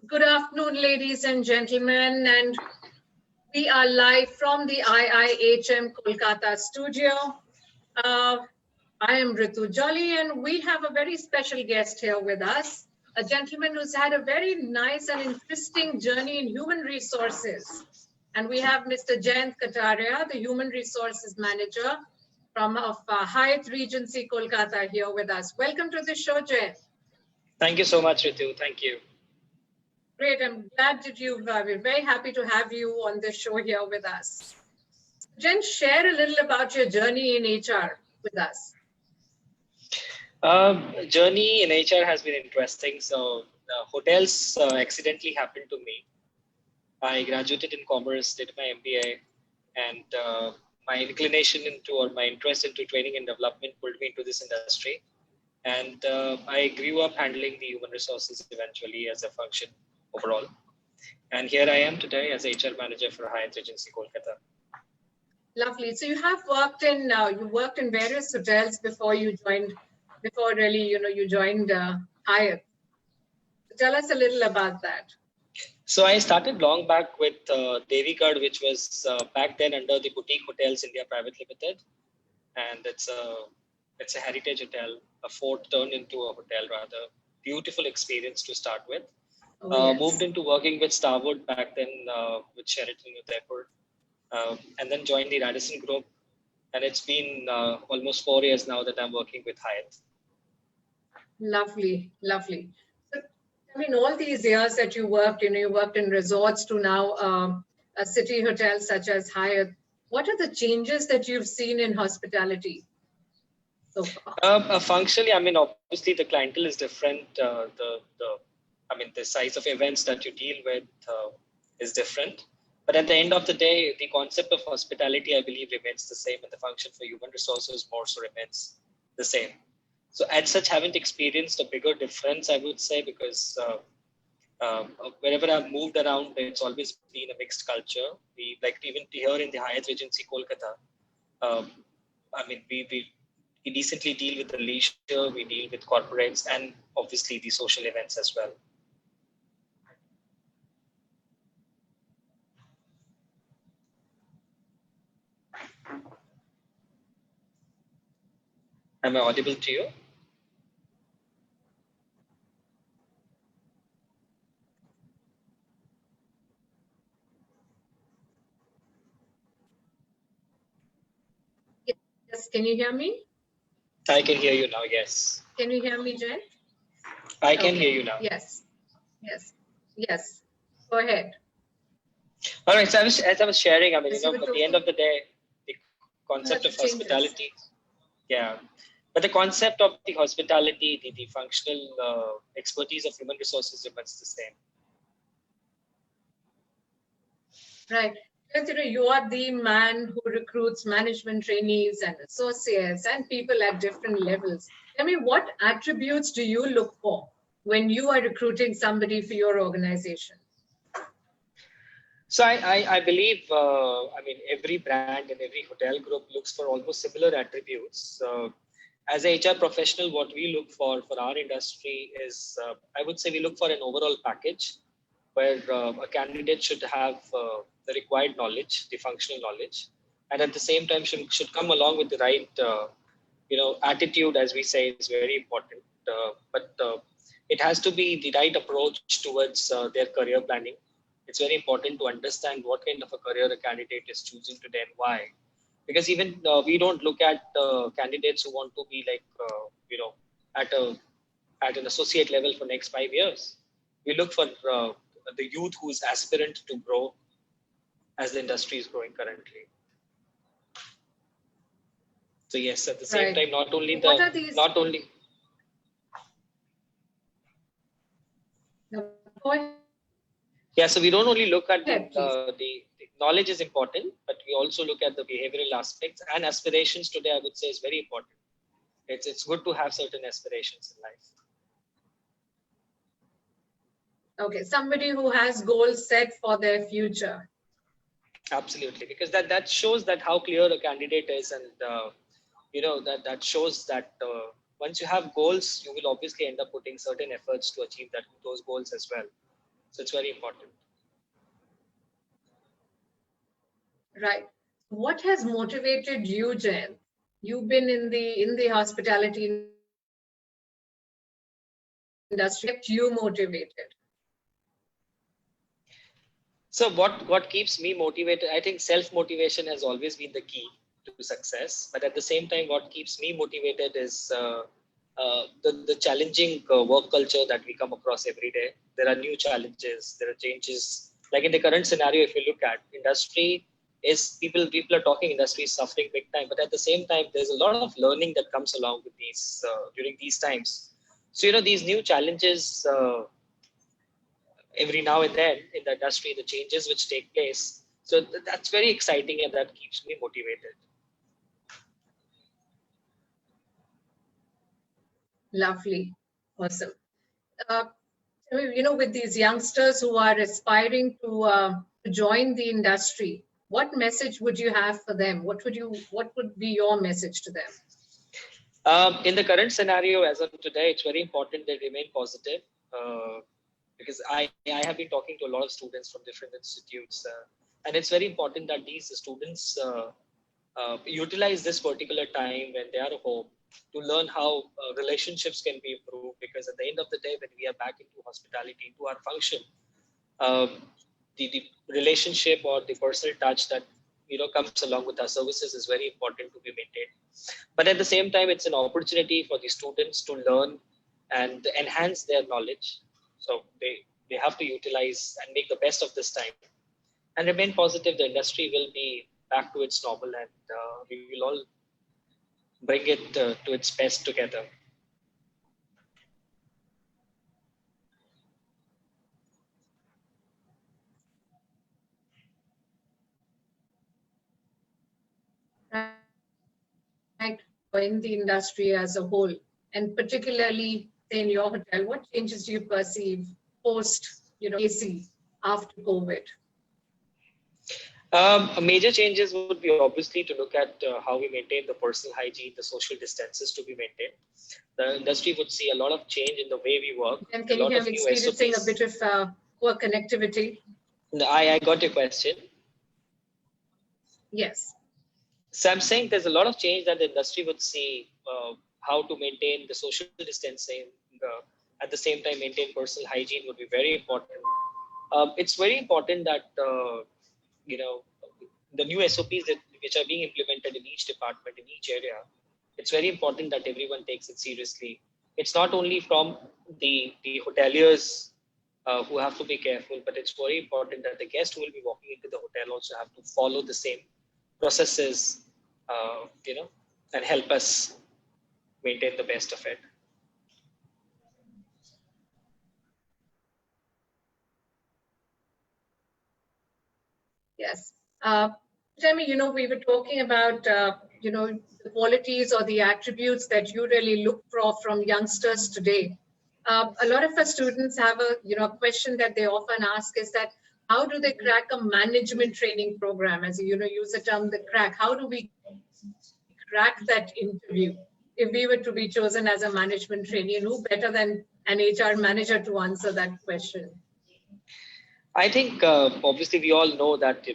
Good afternoon, ladies and gentlemen, and we are live from the IIHM Kolkata studio. I am Ritu Jolly, and we have a very special guest here with us, a gentleman who's had a very nice and interesting journey in human resources. And we have Mr. Jayant Kataria, the Human Resources Manager from Hyatt Regency Kolkata here with us. Welcome to the show, Jayant. Thank you so much, Ritu. Thank you. Great. I'm glad that we're very happy to have you on this show here with us. Jen, share a little about your journey in HR with us. Journey in HR has been interesting. So hotels accidentally happened to me. I graduated in commerce, did my MBA, and my inclination into or my interest into training and development pulled me into this industry. And I grew up handling the human resources eventually as a function overall. And here I am today as HR manager for Hyatt Regency Kolkata. Lovely. So you have worked in various hotels before you joined Hyatt. Tell us a little about that. So I started long back with Devigad, which was back then under the Boutique Hotels India Private Limited, and it's a heritage hotel, a fort turned into a hotel rather. Beautiful experience to start with. Yes. Moved into working with Starwood back then with Sheraton Udaipur, and then joined the Radisson Group. And it's been almost 4 years now that I'm working with Hyatt. Lovely, lovely. So, I mean, all these years that you worked in resorts to now a city hotel such as Hyatt. What are the changes that you've seen in hospitality so far? Functionally, I mean, obviously the clientele is different. The size of events that you deal with is different. But at the end of the day, the concept of hospitality, I believe, remains the same, and the function for human resources more so remains the same. So as such, haven't experienced a bigger difference, I would say, because wherever I've moved around, it's always been a mixed culture. We, like even here in the Hyatt Regency Kolkata, we decently deal with the leisure, we deal with corporates, and obviously the social events as well. Am I audible to you? Yes, can you hear me? I can hear you now, yes. Can you hear me, Jen? I can hear you now. Yes. Go ahead. All right, so as I was sharing, I mean, at the end of the day, the concept of hospitality, but the concept of the hospitality, the functional expertise of human resources remains the same. Right. Because, you are the man who recruits management trainees and associates and people at different levels. I mean, what attributes do you look for when you are recruiting somebody for your organization? So I believe, every brand and every hotel group looks for almost similar attributes. As a HR professional, what we look for our industry is, I would say we look for an overall package where a candidate should have the required knowledge, the functional knowledge, and at the same time should come along with the right, attitude, as we say, is very important. But it has to be the right approach towards their career planning. It's very important to understand what kind of a career a candidate is choosing today and why. Because even we don't look at candidates who want to be at an associate level for next 5 years. We look for the youth who is aspirant to grow as the industry is growing currently. So yes, at the same time, not only. Yeah, so we don't only look at the knowledge is important, but we also look at the behavioral aspects and aspirations today, I would say, is very important. It's good to have certain aspirations in life. Okay, somebody who has goals set for their future. Absolutely, because that shows that how clear a candidate is, and that shows that once you have goals, you will obviously end up putting certain efforts to achieve those goals as well. So it's very important. Right. What has motivated you, Jen? You've been in the hospitality industry, kept you motivated? So what keeps me motivated? I think self-motivation has always been the key to success. But at the same time, what keeps me motivated is the challenging work culture that we come across every day. There are new challenges. There are changes. Like in the current scenario, if you look at industry, is people are talking industry is suffering big time. But at the same time, there's a lot of learning that comes along with these during these times. So these new challenges. Every now and then in the industry, the changes which take place. So that's very exciting and that keeps me motivated. Lovely. Awesome. Uh, with these youngsters who are aspiring to join the industry, what message would you have for them? What would be your message to them? In the current scenario, as of today, it's very important they remain positive because I have been talking to a lot of students from different institutes, and it's very important that these students utilize this particular time when they are home to learn how relationships can be improved. Because at the end of the day, when we are back into hospitality, into our function, uh, the relationship or the personal touch that comes along with our services is very important to be maintained. But at the same time, it's an opportunity for the students to learn and enhance their knowledge. So they have to utilize and make the best of this time and remain positive. The industry will be back to its normal, and we will all bring it to its best together. Right. In the industry as a whole, and particularly in your hotel, what changes do you perceive post, AC after COVID? Major changes would be obviously to look at how we maintain the personal hygiene, the social distances to be maintained. The industry would see a lot of change in the way we work. And can you hear me experiencing a bit of poor connectivity? I got your question. Yes. So I'm saying there's a lot of change that the industry would see, how to maintain the social distancing, at the same time maintain personal hygiene would be very important. It's very important that the new SOPs which are being implemented in each department, in each area. It's very important that everyone takes it seriously. It's not only from the hoteliers who have to be careful, but it's very important that the guest who will be walking into the hotel also have to follow the same processes, and help us maintain the best of it. Yes. Jamie, we were talking about, the qualities or the attributes that you really look for from youngsters today. A lot of our students have a question that they often ask is that how do they crack a management training program? As use the term the crack. How do we crack that interview if we were to be chosen as a management trainee? And who better than an HR manager to answer that question? I think obviously we all know that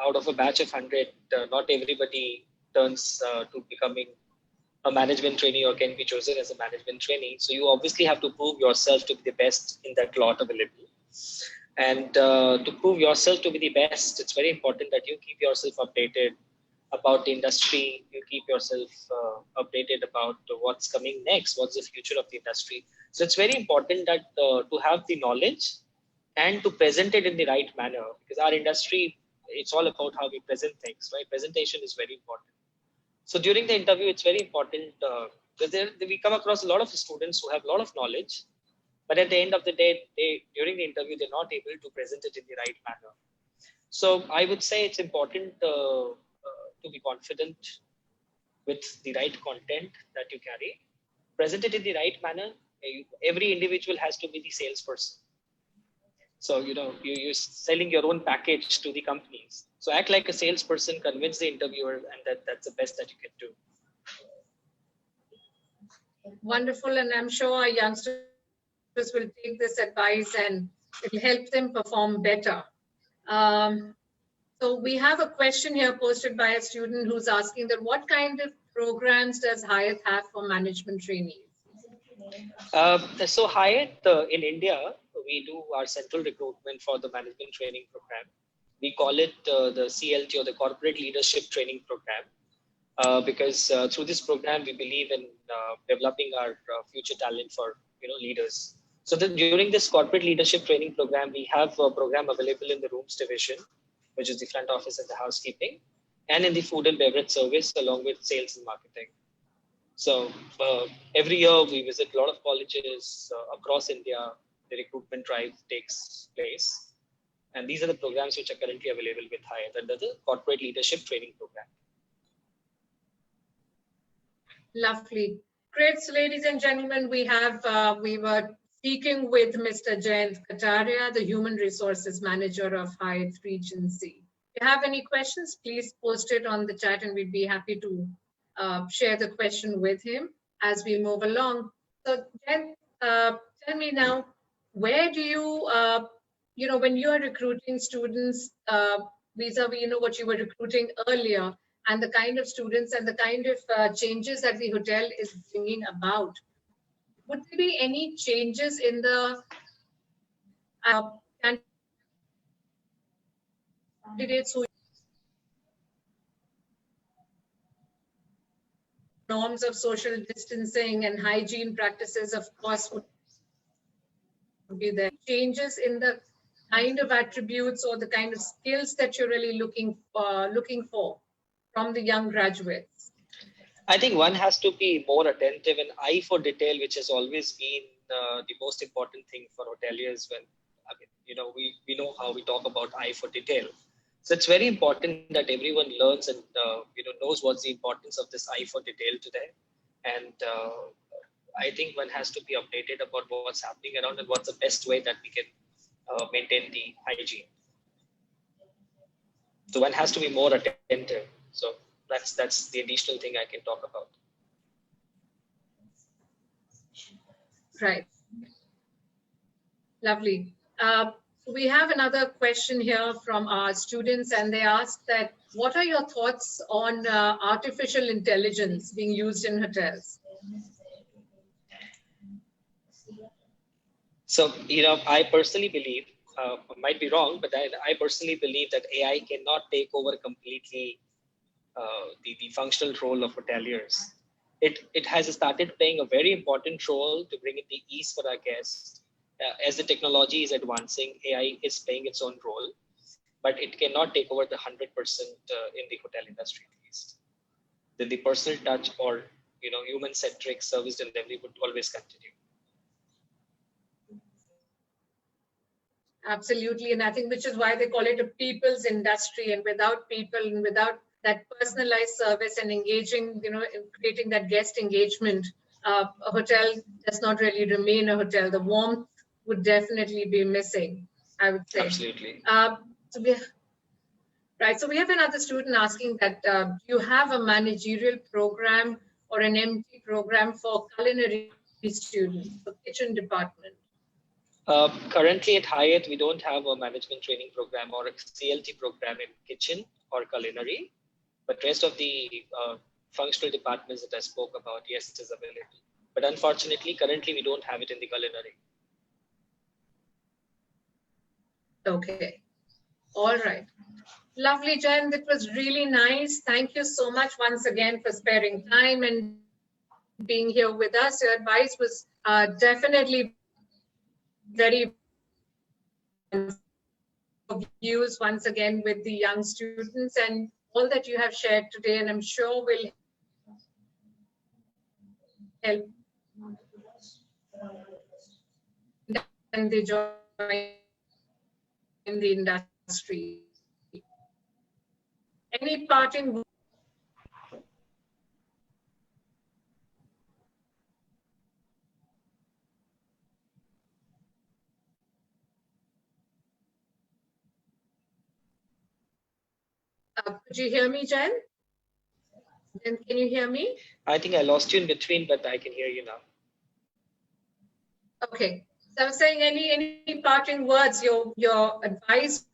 out of a batch of 100, not everybody turns to becoming a management trainee or can be chosen as a management trainee. So you obviously have to prove yourself to be the best in that lot available. And to prove yourself to be the best, it's very important that you keep yourself updated about the industry. You keep yourself updated about what's coming next, what's the future of the industry. So it's very important that to have the knowledge and to present it in the right manner, because our industry, it's all about how we present things, right? Presentation is very important. So during the interview, it's very important because we come across a lot of students who have a lot of knowledge, but at the end of the day, during the interview, they're not able to present it in the right manner. So I would say it's important to be confident with the right content that you carry, present it in the right manner. Every individual has to be the salesperson. So, you're selling your own package to the companies. So act like a salesperson, convince the interviewer, and that's the best that you can do. Wonderful. And I'm sure our youngsters will take this advice and It'll help them perform better. So we have a question here posted by a student who's asking that what kind of programs does Hyatt have for management trainees? So Hyatt in India, we do our central recruitment for the management training program. We call it the CLT, or the Corporate Leadership Training Program, because through this program we believe in developing our future talent for leaders. So during this corporate leadership training program, we have a program available in the rooms division, which is the front office and the housekeeping, and in the food and beverage service, along with sales and marketing. So every year we visit a lot of colleges across India. The recruitment drive takes place. And these are the programs which are currently available with Hyatt under the Corporate Leadership Training Program. Lovely. Great. So ladies and gentlemen, we were speaking with Mr. Jayant Kataria, the Human Resources Manager of Hyatt Regency. If you have any questions, please post it on the chat and we'd be happy to share the question with him as we move along. So Jayant, tell me now, where do you, when you are recruiting students vis-a-vis, what you were recruiting earlier, and the kind of students and the kind of changes that the hotel is bringing about, would there be any changes in the candidates who norms of social distancing and hygiene practices, of course, would be there? Changes in the kind of attributes or the kind of skills that you're really looking for from the young graduates? I think one has to be more attentive, and eye for detail, which has always been the most important thing for hoteliers. When we know how we talk about eye for detail. So it's very important that everyone learns and knows what's the importance of this eye for detail today. And I think one has to be updated about what's happening around and what's the best way that we can maintain the hygiene. So one has to be more attentive. So that's the additional thing I can talk about. Right. Lovely. We have another question here from our students, and they ask that, what are your thoughts on artificial intelligence being used in hotels? So, I personally believe, might be wrong, but I personally believe that AI cannot take over completely the functional role of hoteliers. It has started playing a very important role to bring in the ease for our guests. As the technology is advancing, AI is playing its own role, but it cannot take over the 100% in the hotel industry, at least. The personal touch or human-centric service delivery would always continue. Absolutely, and I think which is why they call it a people's industry. And without people and without that personalized service and engaging, creating that guest engagement, a hotel does not really remain a hotel. The warmth would definitely be missing, I would say. Absolutely. So we have another student asking that, do you have a managerial program or an MT program for culinary students, the kitchen department? Currently at Hyatt, we don't have a management training program or a CLT program in kitchen or culinary, but rest of the functional departments that I spoke about, yes, it is available. But unfortunately, currently we don't have it in the culinary. Okay. All right. Lovely, Jen. It was really nice. Thank you so much once again for sparing time and being here with us. Your advice was definitely very views once again with the young students, and all that you have shared today, and I'm sure will help them they join in the industry. Any parting? Could you hear me, Jen? Jen, can you hear me? I think I lost you in between, but I can hear you now. Okay. So I was saying, any parting words? Your advice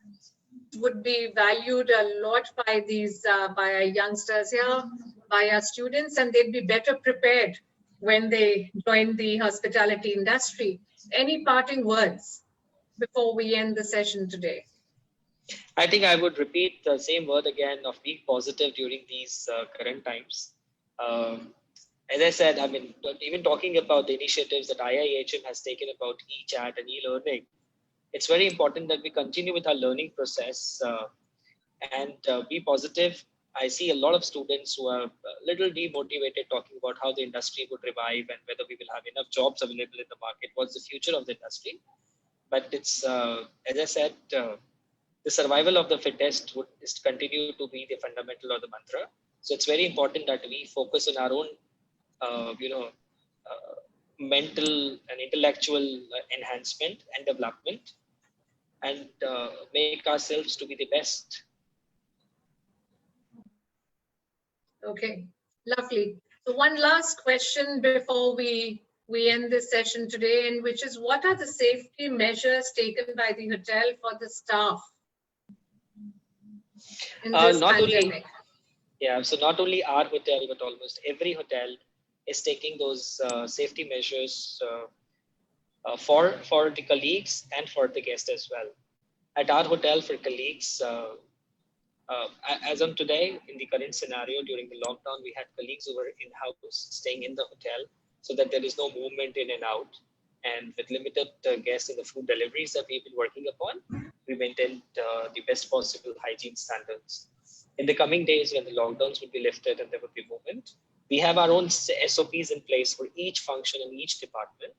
would be valued a lot by these by our youngsters here, by our students, and they'd be better prepared when they join the hospitality industry. Any parting words before we end the session today? I think I would repeat the same word again of being positive during these current times. Um, as I said, I mean, even talking about the initiatives that IIHM has taken about e-chat and e-learning, it's very important that we continue with our learning process and be positive. I see a lot of students who are a little demotivated talking about how the industry would revive and whether we will have enough jobs available in the market. What's the future of the industry? But it's, as I said, the survival of the fittest would is continue to be the fundamental or the mantra. So it's very important that we focus on our own, mental and intellectual enhancement and development, and make ourselves to be the best. Okay, lovely. So one last question before we end this session today, and which is, what are the safety measures taken by the hotel for the staff in this pandemic? So not only our hotel, but almost every hotel is taking those safety measures for the colleagues and for the guests as well. At our hotel, for colleagues, as on today, in the current scenario during the lockdown, we had colleagues who were in-house staying in the hotel so that there is no movement in and out. And with limited guests in the food deliveries that we've been working upon, we maintained the best possible hygiene standards. In the coming days, when the lockdowns would be lifted and there would be movement, we have our own SOPs in place for each function in each department,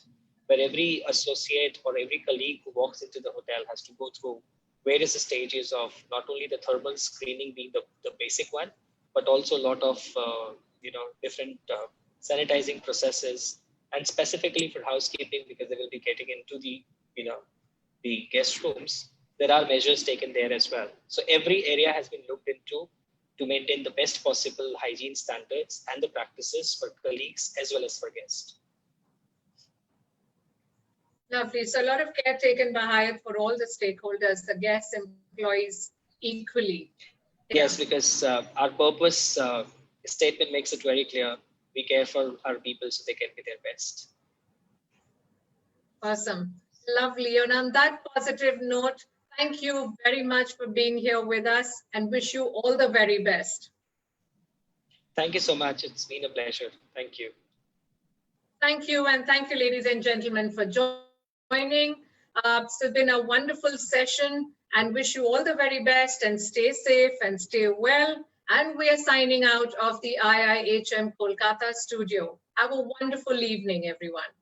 where every associate or every colleague who walks into the hotel has to go through various stages of not only the thermal screening being the basic one, but also a lot of different sanitizing processes, and specifically for housekeeping, because they will be getting into the guest rooms. There are measures taken there as well. So every area has been looked into to maintain the best possible hygiene standards and the practices for colleagues as well as for guests. Lovely. So a lot of care taken by Hyatt for all the stakeholders, the guests, employees, equally. Yes, because our purpose statement makes it very clear. We care for our people so they can be their best. Awesome. Lovely. And on that positive note, thank you very much for being here with us, and wish you all the very best. Thank you so much. It's been a pleasure. Thank you. Thank you. And thank you, ladies and gentlemen, for joining. It's been a wonderful session, and wish you all the very best, and stay safe and stay well. And we are signing out of the IIHM Kolkata studio. Have a wonderful evening, everyone.